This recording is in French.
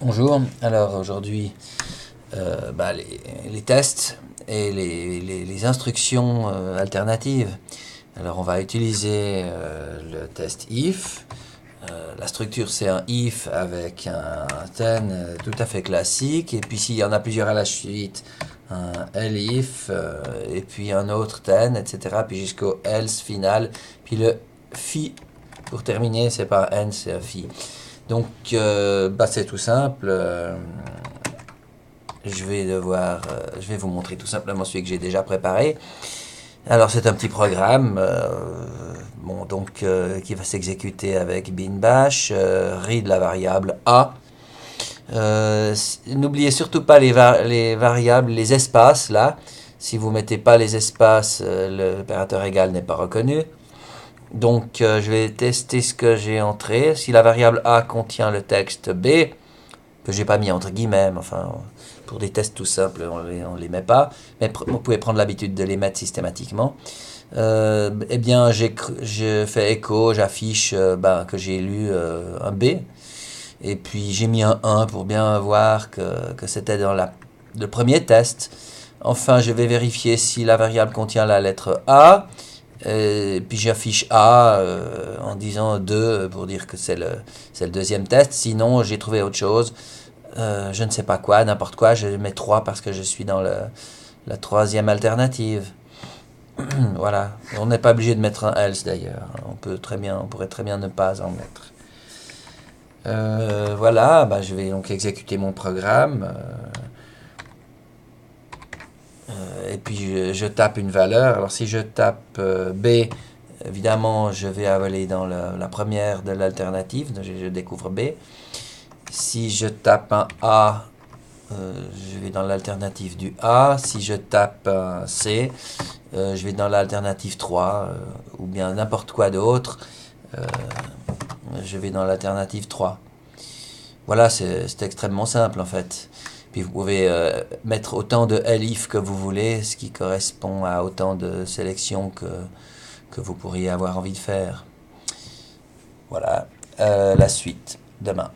Bonjour, alors aujourd'hui les tests et les instructions alternatives. Alors on va utiliser le test if. La structure c'est un if avec un then tout à fait classique, et puis s'il y en a plusieurs à la suite, un elif, et puis un autre then, etc. Puis jusqu'au else final, puis le fi pour terminer, c'est pas un end, c'est un fi. Donc, c'est tout simple. Je vais vous montrer tout simplement celui que j'ai déjà préparé. Alors, c'est un petit programme, qui va s'exécuter avec bin bash, read la variable a. N'oubliez surtout pas les variables, les espaces là. Si vous mettez pas les espaces, l'opérateur égal n'est pas reconnu. Donc, je vais tester ce que j'ai entré. Si la variable a contient le texte B, que j'ai pas mis entre guillemets, enfin, pour des tests tout simples, on les met pas, mais vous pouvez prendre l'habitude de les mettre systématiquement. Eh bien, je fais écho, j'affiche que j'ai lu un B, et puis j'ai mis un 1 pour bien voir que c'était dans le premier test. Enfin, je vais vérifier si la variable contient la lettre A. Et puis j'affiche A en disant 2 pour dire que c'est le deuxième test. Sinon, j'ai trouvé autre chose. Je ne sais pas quoi, n'importe quoi. Je mets 3 parce que je suis dans la troisième alternative. Voilà. On n'est pas obligé de mettre un else d'ailleurs. On pourrait très bien ne pas en mettre. Voilà, je vais donc exécuter mon programme. Et puis je tape une valeur. Alors si je tape B, évidemment je vais aller dans la première de l'alternative, je découvre B. Si je tape un A, je vais dans l'alternative du A. Si je tape un C, je vais dans l'alternative 3, ou bien n'importe quoi d'autre, je vais dans l'alternative 3. Voilà, c'est extrêmement simple en fait. Puis vous pouvez mettre autant de elif que vous voulez, ce qui correspond à autant de sélections que vous pourriez avoir envie de faire. Voilà, la suite demain.